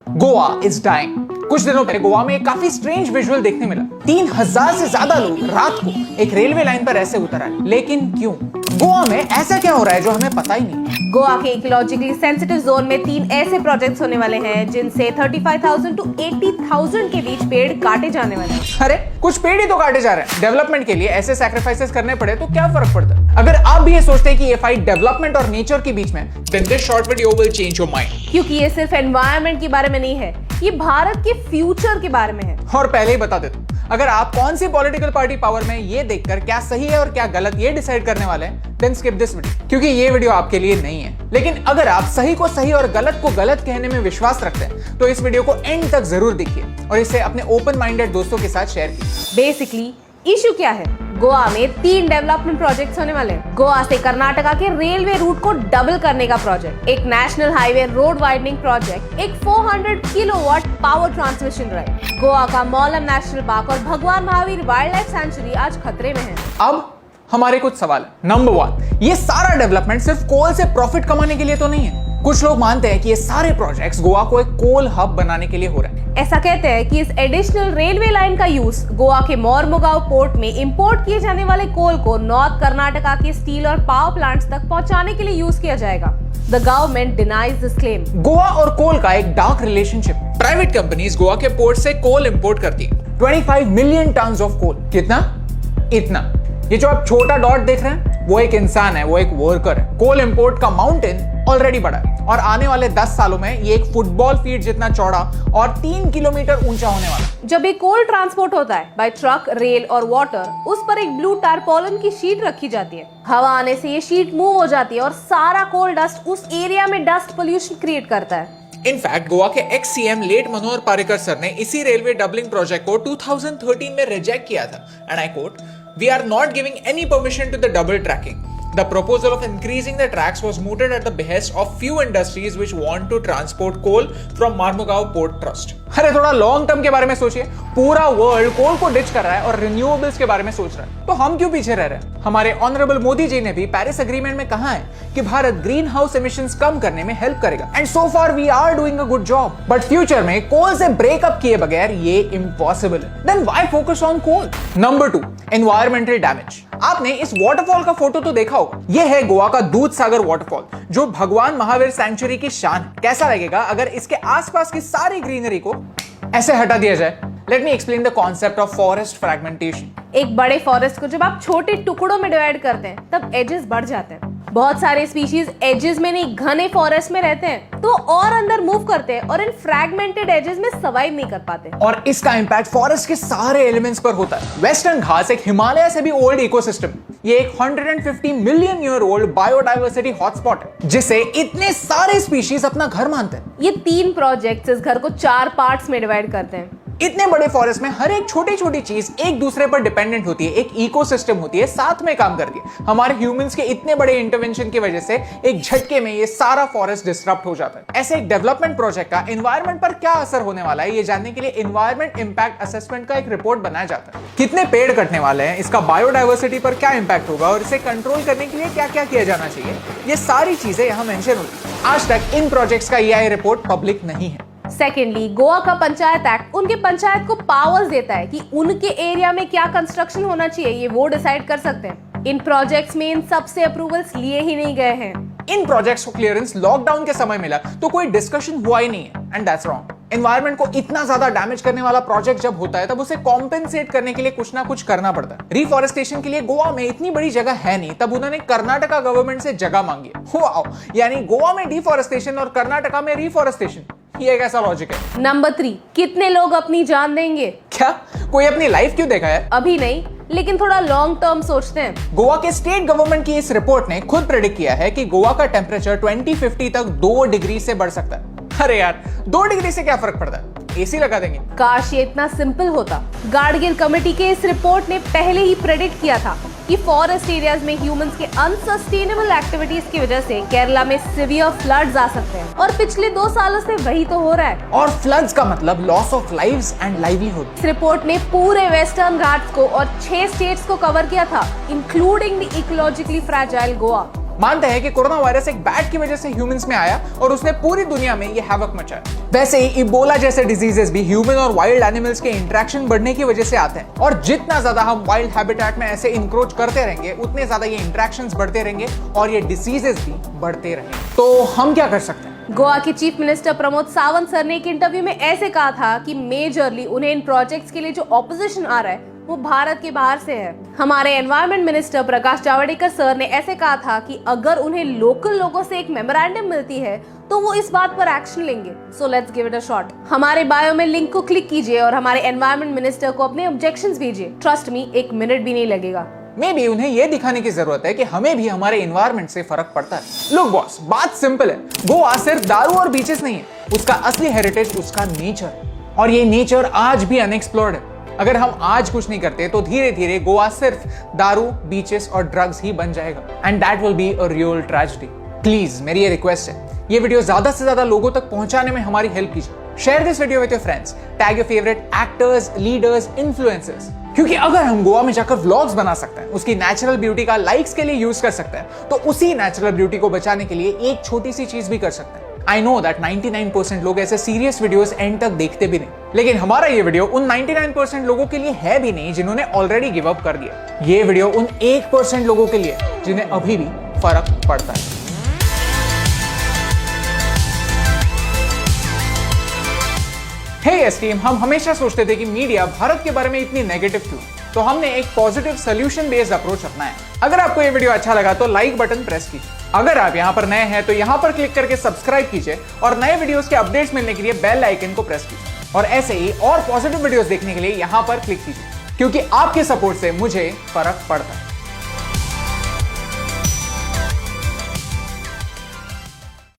Goa is dying. कुछ दिनों पहले गोवा में एक काफी स्ट्रेंज विजुअल देखने मिला। 3000 से ज्यादा लोग रात को एक रेलवे लाइन पर ऐसे उतर आए। लेकिन क्यों? गोवा में ऐसा क्या हो रहा है जो हमें पता ही नहीं। गोवा के इकोलॉजिकली सेंसिटिव जोन में 3 ऐसे प्रोजेक्ट्स होने वाले हैं जिनसे 35,000 to 80,000 के बीच पेड़ काटे जाने वाले हैं। अरे कुछ पेड़ ही तो काटे जा रहे हैं। डेवलपमेंट के लिए ऐसे सैक्रिफाइसेस करने पड़े तो क्या फर्क पड़ता है? अगर आप भी ये सोचते हैं कि ये फाइट डेवलपमेंट और नेचर के बीच में, then this short video will change your mind। क्योंकि ये सिर्फ एनवायरनमेंट के बारे में नहीं है, ये भारत के फ्यूचर के बारे में है। और पहले ही बता देता हूं, अगर आप कौन सी पॉलिटिकल पार्टी पावर में ये देखकर क्या सही है और क्या गलत ये डिसाइड करने वाले हैं, देन स्किप दिस वीडियो, क्योंकि ये वीडियो आपके लिए नहीं है। लेकिन अगर आप सही को सही और गलत को गलत कहने में विश्वास रखते हैं तो इस वीडियो को एंड तक जरूर देखिए और इसे अपने ओपन माइंडेड दोस्तों के साथ शेयर कीजिए। बेसिकली इशू क्या है? गोवा में 3 डेवलपमेंट प्रोजेक्ट्स होने वाले हैं। गोवा से कर्नाटका के रेलवे रूट को डबल करने का प्रोजेक्ट, एक national highway road widening project, एक 400 kilowatt power transmission right. Goa का मौलम नेशनल पार्क और भगवान महावीर वाइल्ड लाइफ सेंचुरी आज खतरे में है। अब हमारे कुछ सवाल है। नंबर 1, ये सारा डेवलपमेंट सिर्फ कोल से प्रॉफिट कमाने के लिए तो नहीं है। कुछ लोग मानते हैं कि ये सारे प्रोजेक्ट्स गोवा को एक कोल हब बनाने के लिए हो रहे हैं। ऐसा कहते हैं कि इस एडिशनल रेलवे लाइन का यूज गोवा के मोरमुगांव पोर्ट में इंपोर्ट किए जाने वाले कोल को नॉर्थ कर्नाटका के स्टील और पावर प्लांट्स तक पहुंचाने के लिए यूज किया जाएगा। The government denies this claim. Goa और कोल का एक dark relationship. Private companies Goa के पोर्ट से कोल इंपोर्ट करती है। 25 मिलियन टन्स ऑफ कोल। कितना? इतना। ये जो आप छोटा डॉट देख रहे हैं वो एक इंसान है, वो एक वर्कर है। कोल इंपोर्ट का माउंटेन ऑलरेडी बड़ा है और आने वाले 10 सालों में ये एक फुटबॉल फील्ड जितना चौड़ा और 3 किलोमीटर ऊंचा होने वाला है। जब एक कोल ट्रांसपोर्ट होता है बाय ट्रक, रेल और वाटर, उस पर एक ब्लू टारपोलिन की शीट रखी जाती है। हवा आने से ये शीट मूव हो जाती है और सारा कोल डस्ट उस एरिया में डस्ट पोल्यूशन क्रिएट करता है। इनफैक्ट गोवा के एक्स सीएम लेट मनोहर पारिकर सर ने इसी रेलवे डबलिंग प्रोजेक्ट को 2013 में रिजेक्ट किया था and I quote, "We are not giving any permission to the double tracking. The proposal of increasing the tracks was mooted at the behest of few industries which want to transport coal from Mormugao Port Trust." अरे थोड़ा long term के बारे में सोचिए। पूरा world कोल को ditch कर रहा है और रिन्यूएबल्स के बारे में सोच रहा है, तो हम क्यों पीछे रह रहे हैं? हमारे ऑनरेबल मोदी जी ने भी पेरिस एग्रीमेंट में कहा है कि भारत ग्रीन हाउस एमिशंस कम करने में हेल्प करेगा and so far we are doing a good job. But future में कोल से ब्रेकअप किए बगैर ये इम्पॉसिबल है। Then why focus on coal? Number 2, environmental damage. आपने इस वाटरफॉल का फोटो तो देखा होगा। ये है गोवा का दूध सागर वाटरफॉल जो भगवान महावीर सेंचुरी की शान है। कैसा लगेगा अगर इसके आसपास की सारी ग्रीनरी को ऐसे हटा दिया जाए? Let me explain the concept of forest fragmentation. एक बड़े फॉरेस्ट को जब आप छोटे टुकड़ों में डिवाइड करते हैं तब एजेस बढ़ जाते हैं। बहुत सारे स्पीशीज एजेस में नहीं, घने फॉरेस्ट में रहते हैं तो और अंदर मूव करते हैं और इन फ्रैगमेंटेड एजेस में सर्वाइव नहीं कर पाते। और इसका इंपैक्ट फॉरेस्ट के सारे एलिमेंट्स पर होता है। वेस्टर्न घाट्स एक हिमालय से भी ओल्ड इकोसिस्टम। ये एक 150 million year old biodiversity hotspot है जिसे इतने सारे स्पीशीज अपना घर मानते हैं। ये 3 प्रोजेक्ट्स इस घर को 4 पार्ट्स में डिवाइड करते हैं। इतने बड़े फॉरेस्ट में हर एक छोटी छोटी चीज एक दूसरे पर डिपेंडेंट होती है, एक इकोसिस्टम होती है, साथ में काम करती है। हमारे ह्यूमंस के इतने बड़े इंटरवेंशन की वजह से एक झटके में ये सारा फॉरेस्ट डिस्टर्ब हो जाता है। ऐसे एक डेवलपमेंट प्रोजेक्ट का एनवायरनमेंट पर क्या असर होने वाला है ये जानने के लिए एनवायरनमेंट इंपैक्ट असेसमेंट का एक रिपोर्ट बनाया जाता है। कितने पेड़ कटने वाले हैं, इसका बायोडाइवर्सिटी पर क्या इंपैक्ट होगा और इसे कंट्रोल करने के लिए क्या क्या किया जाना चाहिए, ये सारी चीजें यहाँ मेंशन होती है। आज तक इन प्रोजेक्ट्स का EIA रिपोर्ट पब्लिक नहीं है। सेकेंडली, गोवा का पंचायत एक्ट उनके पंचायत को पावर्स देता है कि उनके एरिया में क्या कंस्ट्रक्शन होना चाहिए ये वो डिसाइड कर सकते हैं। इन प्रोजेक्ट्स में इन सबसे अप्रूवल्स लिए ही नहीं गए हैं। इन प्रोजेक्ट्स को क्लियरेंस लॉकडाउन के समय मिला तो कोई डिस्कशन हुआ ही नहीं है एंड दैट्स रॉन्ग। एनवायरनमेंट को इतना ज्यादा डैमेज करने वाला प्रोजेक्ट जब होता है तब उसे कॉम्पेंसेट करने के लिए कुछ ना कुछ करना पड़ता है। रिफॉरेस्टेशन के लिए गोवा में इतनी बड़ी जगह है नहीं, तब उन्होंने कर्नाटका गवर्नमेंट से जगह मांगी। वाओ, यानी गोवा में डिफॉरेस्टेशन और कर्नाटका में रिफॉरेस्टेशन, ये कैसा लॉजिक है? नंबर 3, कितने लोग अपनी जान देंगे? क्या कोई अपनी लाइफ क्यों देखा है? अभी नहीं, लेकिन थोड़ा लॉन्ग टर्म सोचते हैं। गोवा के स्टेट गवर्नमेंट की इस रिपोर्ट ने खुद प्रेडिक्ट किया है कि गोवा का टेम्परेचर 2050 तक 2 डिग्री से बढ़ सकता है। अरे यार, 2 डिग्री से क्या फर्क पड़ता है? एसी लगा देंगे। काश ये इतना सिंपल होता। गाडगिल कमेटी के इस रिपोर्ट ने पहले ही प्रेडिक्ट किया था कि फॉरेस्ट एरियाज में ह्यूमंस के अनसस्टेनेबल एक्टिविटीज की वजह से केरला में सिवियर फ्लड्स आ सकते हैं और पिछले 2 सालों से वही तो हो रहा है। और फ्लड्स का मतलब loss of lives and livelihood. इस रिपोर्ट ने पूरे वेस्टर्न घाट्स को और 6 स्टेट्स को कवर किया था, including the ecologically fragile Goa. मानते हैं कि कोरोना वायरस एक बैट की वजह से ह्यूमंस में आया और उसने पूरी दुनिया में ये हैवक मचाया। वैसे ही इबोला जैसे डिजीजेस भी ह्यूमन और वाइल्ड एनिमल्स के इंटरेक्शन बढ़ने की वजह से आते हैं, और जितना ज्यादा हम वाइल्ड हैबिटेट में ऐसे इंक्रोच करते रहेंगे उतने ज्यादा ये इंटरेक्शंस बढ़ते रहेंगे और ये डिसीजेस भी बढ़ते रहेंगे। तो हम क्या कर सकते हैं? गोवा के chief minister Pramod Sawant sir ने एक इंटरव्यू में ऐसे कहा था कि मेजरली उन्हें इन प्रोजेक्ट्स के लिए जो ऑपोजिशन आ रहा है वो भारत के बाहर से है। हमारे environment minister Prakash Javadekar sir ने ऐसे कहा था कि अगर उन्हें लोकल लोगों से एक मेमोरेंडम मिलती है तो वो इस बात पर एक्शन लेंगे। So let's give it a shot. हमारे बायो में लिंक को क्लिक कीजिए और हमारे एनवायरमेंट मिनिस्टर को अपने ऑब्जेक्शंस भेजिए। ट्रस्ट मी, एक मिनट भी नहीं लगेगा। मे बी उन्हें यह दिखाने की जरूरत है कि हमें भी हमारे एनवायरनमेंट से फर्क पड़ता है। लुक बॉस, बात सिंपल है। गोवा सिर्फ दारू और बीचेस नहीं है, उसका असली हेरिटेज उसका नेचर है, और ये नेचर आज भी अनएक्सप्लोर्ड है। अगर हम आज कुछ नहीं करते तो धीरे धीरे गोवा सिर्फ दारू, बीचेस और ड्रग्स ही बन जाएगा, and that will be a real tragedy. Please मेरी ये रिक्वेस्ट है, ये वीडियो ज्यादा से ज्यादा लोगों तक पहुंचाने में हमारी हेल्प कीजिए। Share this video with your friends, tag your favourite actors, leaders, influencers. क्योंकि अगर हम गोवा में जाकर व्लॉग्स बना सकते हैं, उसकी नेचुरल ब्यूटी का लाइक्स के लिए यूज कर सकते हैं, तो उसी नेचुरल ब्यूटी को बचाने के लिए एक छोटी सी चीज भी कर सकते हैं। आई नो दैट 99% लोग ऐसे सीरियस वीडियोस एंड तक देखते भी नहीं, लेकिन हमारा ये वीडियो उन 99% लोगों के लिए है भी नहीं जिन्होंने ऑलरेडी गिव अप कर दिया। ये वीडियो उन 1% लोगों के लिए जिन्हें अभी भी फर्क पड़ता है। हे यस टीम, हम हमेशा सोचते थे कि मीडिया भारत के बारे में इतनी नेगेटिव क्यों, तो हमने एक पॉजिटिव सोल्यूशन बेस्ड अप्रोच अपनाया। अगर आपको ये वीडियो अच्छा लगा तो लाइक बटन प्रेस कीजिए। अगर आप यहाँ पर नए हैं तो यहाँ पर क्लिक करके सब्सक्राइब कीजिए और नए वीडियोस के अपडेट्स मिलने के लिए बेल आइकन को प्रेस कीजिए, और ऐसे ही और पॉजिटिव वीडियोस देखने के लिए यहाँ पर क्लिक कीजिए, क्योंकि आपके सपोर्ट से मुझे फर्क पड़ता है।